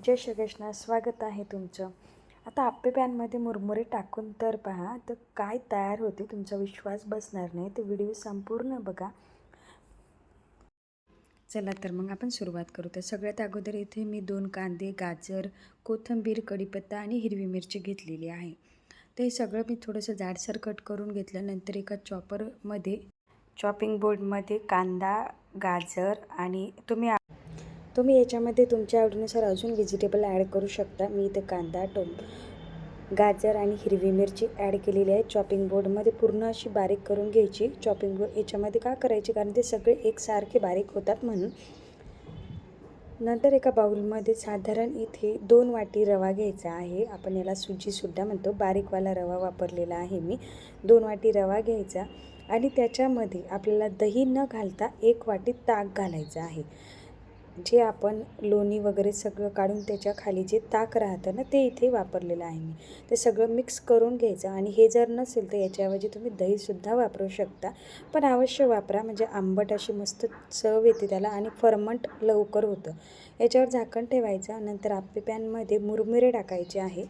जय श्री कृष्ण. स्वागत आहे तुमचं. आता आप्पे पॅनमध्ये मुरमुरे टाकून तर पहा तर काय तयार होते, तुमचा विश्वास बसणार नाही. तर व्हिडिओ संपूर्ण बघा. चला तर मग आपण सुरुवात करू. तर सगळ्यात अगोदर इथे मी 2 कांदे, गाजर, कोथिंबीर, कढीपत्ता आणि हिरवी मिरची घेतलेली आहे. ते सगळं मी थोडंसं जाडसर कट करून घेतलं. नंतर एका चॉपिंग बोर्डमध्ये कांदा, गाजर आणि तुम्ही याच्यामध्ये तुमच्या आवडीनुसार अजून व्हेजिटेबल ॲड करू शकता. मी इथे कांदा, गाजर आणि हिरवी मिरची ॲड केलेली आहे. चॉपिंग बोर्डमध्ये पूर्ण अशी बारीक करून घ्यायची. चॉपिंग बोर्ड याच्यामध्ये का करायची, कारण ते सगळे एकसारखे बारीक होतात म्हणून. नंतर एका बाउलमध्ये साधारण इथे 2 वाटी रवा घ्यायचा आहे. आपण याला सुजीसुद्धा म्हणतो. बारीकवाला रवा वापरलेला आहे मी. 2 वाटी रवा घ्यायचा आणि त्याच्यामध्ये आपल्याला दही न घालता 1 वाटी ताक घालायचं आहे. जे आपण लोणी वगैरे सगळं काढून त्याच्या खाली जे ताक राहतं ना, ते इथे वापरलेलं आहे मी. ते सगळं मिक्स करून घ्यायचं आणि हे जर नसेल तर याच्याऐवजी तुम्ही दहीसुद्धा वापरू शकता. पण अवश्य वापरा, म्हणजे आंबट अशी मस्त चव येते त्याला आणि फर्मंट लवकर होतं. याच्यावर झाकण ठेवायचं. नंतर आप्पे पॅनमध्ये मुरमुरे टाकायचे आहे.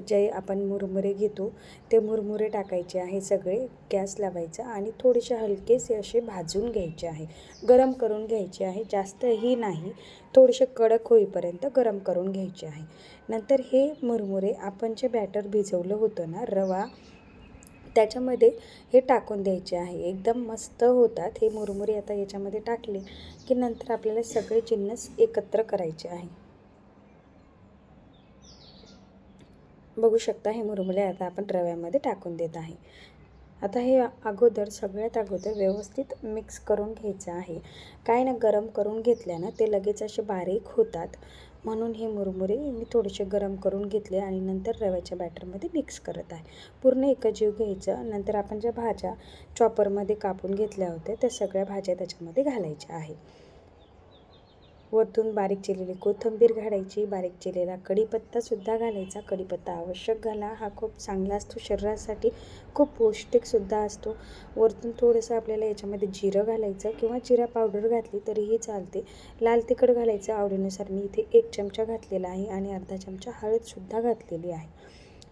जे आपण मुरमुरे घेतो ते मुरमुरे टाकायचे आहे. सगळे गॅस लावायचा आणि थोडेसे हलकेसे असे भाजून घ्यायचे आहे. गरम करून घ्यायचे आहे, जास्तही नाही. थोडेसे कडक होईपर्यंत गरम करून घ्यायचे आहे. नंतर हे मुरमुरे आपण जे बॅटर भिजवलं होतं ना, रवा, त्याच्यामध्ये हे टाकून द्यायचे आहे. एकदम मस्त होतात हे मुरमुरे. आता याच्यामध्ये टाकले की नंतर आपल्याला सगळे जिन्नस एकत्र करायचे आहे. बघू शकता हे मुरमुरे आता आपण रव्यामध्ये टाकून देत आहे. आता हे सगळ्यात अगोदर व्यवस्थित मिक्स करून घ्यायचं आहे. काय ना, गरम करून घेतल्यानं ते लगेच असे बारीक होतात, म्हणून हे मुरमुरे मी थोडेसे गरम करून घेतले आणि नंतर रव्याच्या बॅटरमध्ये मिक्स करत आहे. पूर्ण एकजीव घ्यायचं. नंतर आपण ज्या भाज्या चॉपरमध्ये कापून घेतल्या होत्या त्या सगळ्या भाज्या त्याच्यामध्ये घालायच्या आहे. वरतून बारीक चिरलेली कोथिंबीर घालायची, बारीक चिरलेला कढीपत्तासुद्धा घालायचा. कढीपत्ता आवश्यक घाला, हा खूप चांगला असतो शरीरासाठी, खूप पौष्टिकसुद्धा असतो. वरतून थोडंसं आपल्याला याच्यामध्ये जिरं घालायचं किंवा जिरा पावडर घातली तरीही चालते. लाल तिखट घालायचं आवडीनुसार. मी इथे 1 चमचा घातलेला आहे आणि अर्धा चमचा हळदसुद्धा घातलेली आहे.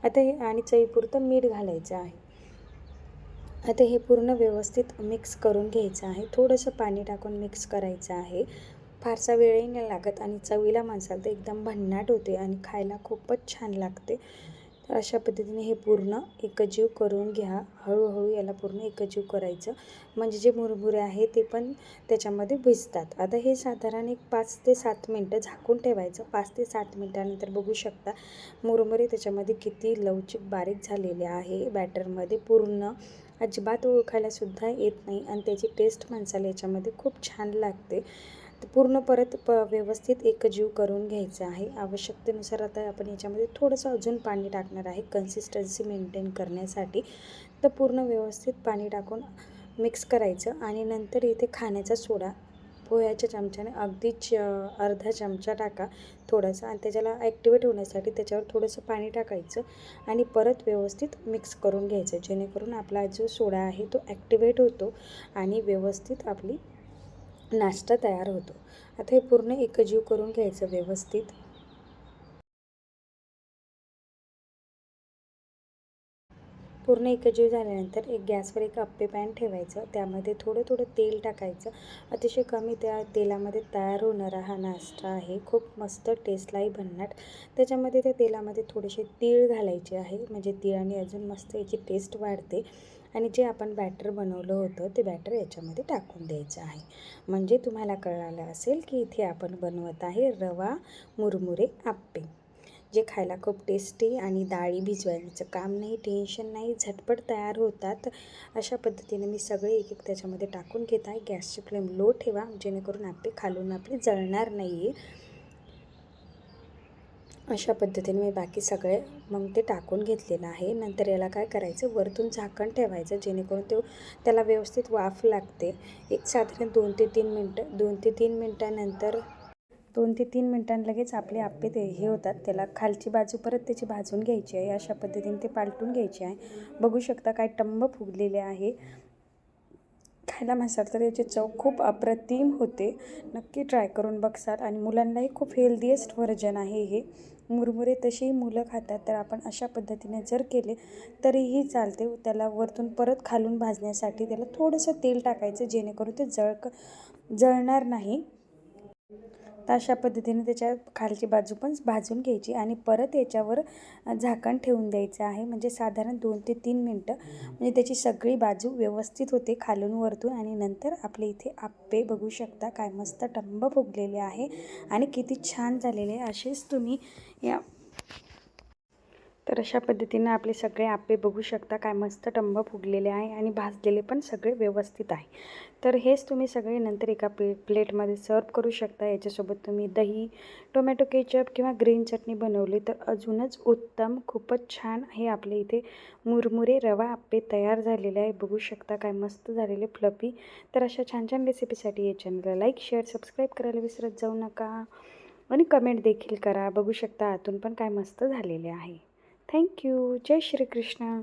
आता हे आणि चवीपुरतं मीठ घालायचं आहे. आता हे पूर्ण व्यवस्थित मिक्स करून घ्यायचं आहे. थोडंसं पाणी टाकून मिक्स करायचं आहे. फारसा वेळही नाही लागत आणि चवीला मसाला तर एकदम भन्नाट होते आणि खायला खूपच छान लागते. तर अशा पद्धतीने हे पूर्ण एकजीव करून घ्या. हळूहळू याला पूर्ण एकजीव करायचं, म्हणजे जे मुरमुरे आहे ते पण त्याच्यामध्ये भिजतात. आता हे साधारण एक 5 ते 7 मिनटं झाकून ठेवायचं. 5 ते 7 मिनटानंतर बघू शकता मुरमुरे त्याच्यामध्ये किती लवचिक बारीक झालेले आहे. बॅटरमध्ये पूर्ण अजिबात ओळखायलासुद्धा येत नाही आणि त्याची टेस्ट माणसाला याच्यामध्ये खूप छान लागते. तर पूर्ण परत व्यवस्थित एकजीव करून घ्यायचं आहे. आवश्यकतेनुसार आता आपण याच्यामध्ये थोडंसं अजून पाणी टाकणार आहे कन्सिस्टन्सी मेंटेन करण्यासाठी. तर पूर्ण व्यवस्थित पाणी टाकून मिक्स करायचं आणि नंतर इथे खाण्याचा सोडा पोह्याच्या चमच्याने अगदीच अर्धा चमचा टाका थोडासा, आणि त्याच्याला ॲक्टिवेट होण्यासाठी त्याच्यावर थोडंसं पाणी टाकायचं आणि परत व्यवस्थित मिक्स करून घ्यायचं, जेणेकरून आपला जो सोडा आहे तो ॲक्टिवेट होतो आणि व्यवस्थित आपली नाश्ता तयार होतो. आता हे पूर्ण एकजीव करून घ्यायचं व्यवस्थित. पूर्ण एकजीव झाल्यानंतर गॅसवर एक आप्पे पॅन ठेवायचं. त्यामध्ये थोडं थोडं तेल टाकायचं. अतिशय कमी त्या तेलामध्ये तयार होणारा हा नाश्ता आहे. खूप मस्त, टेस्टलाही भन्नाट. त्याच्यामध्ये त्या तेलामध्ये थोडेसे तीळ घालायचे आहे, म्हणजे तिळाने अजून मस्त याची टेस्ट वाढते. आणि जे आपण बॅटर बनवलं होतं ते बॅटर याच्यामध्ये टाकून द्यायचं आहे. म्हणजे तुम्हाला कळालं असेल की इथे आपण बनवत आहे रवा मुरमुरे आप्पे, जे खायला खूप टेस्टी आणि डाळी भिजवायचं काम नाही, टेन्शन नाही, झटपट तयार होतात. अशा पद्धतीने मी सगळे एक एक त्याच्यामध्ये टाकून घेत आहे. गॅसची फ्लेम लो ठेवा, जेणेकरून आप्पे खालून आपले जळणार नाही आहे. अशा पद्धतीने मी बाकी सगळे मग ते टाकून घेतलेलं आहे. नंतर याला काय करायचं, वरतून झाकण ठेवायचं, जेणेकरून त्याला व्यवस्थित वाफ लागते. एक साधारण 2 ते 3 मिनटं, 2 ते 3 मिनटानंतर 2 ते 3 मिनटांनी लगेच आपले आप्पे ते हे होतात. त्याला खालची बाजू परत त्याची भाजून घ्यायची आहे. अशा पद्धतीने ते पालटून घ्यायचे आहे. बघू शकता काय टम्म फुगलेले आहे. खायला म्हसाल तर याची चव खूप अप्रतिम होते. नक्की ट्राय करून बघसाल आणि मुलांनाही खूप हेल्दीएस्ट व्हर्जन आहे हे. मुरमुरे तशीही मुलं खातात, तर आपण अशा पद्धतीने जर केले तरीही चालते. त्याला वरतून परत खालून भाजण्यासाठी त्याला थोडंसं तेल टाकायचं, जेणेकरून ते जळणार नाही. तर अशा पद्धतीने त्याच्या खालची बाजू पण भाजून घ्यायची आणि परत याच्यावर झाकण ठेवून द्यायचं आहे. म्हणजे साधारण 2 ते 3 मिनटं, म्हणजे त्याची सगळी बाजू व्यवस्थित होते खालून वरतून. आणि नंतर आपले इथे आप्पे बघू शकता काय मस्त टम्म फुगलेले आहे आणि किती छान झालेले. असेच तुम्ही या तर अशा पद्धतीनं आपले सगळे आप्पे बघू शकता काय मस्त टम्म फुगलेले आहे आणि भाजलेले पण सगळे व्यवस्थित आहे. तर हेच तुम्ही सगळे नंतर एका प्लेटमध्ये सर्व करू शकता. याच्यासोबत तुम्ही दही, टोमॅटो केचप किंवा ग्रीन चटणी बनवली तर अजूनच उत्तम. खूपच छान आहे. आपले इथे मुरमुरे रवा आप्पे तयार झालेले आहे. बघू शकता काय मस्त झालेले फ्लफी. तर अशा छान छान रेसिपीसाठी या चॅनलला लाईक, शेअर, सबस्क्राईब करायला विसरत जाऊ नका आणि कमेंट देखील करा. बघू शकता आतून पण काय मस्त झालेले आहे. थँक्यू. जय श्री कृष्ण.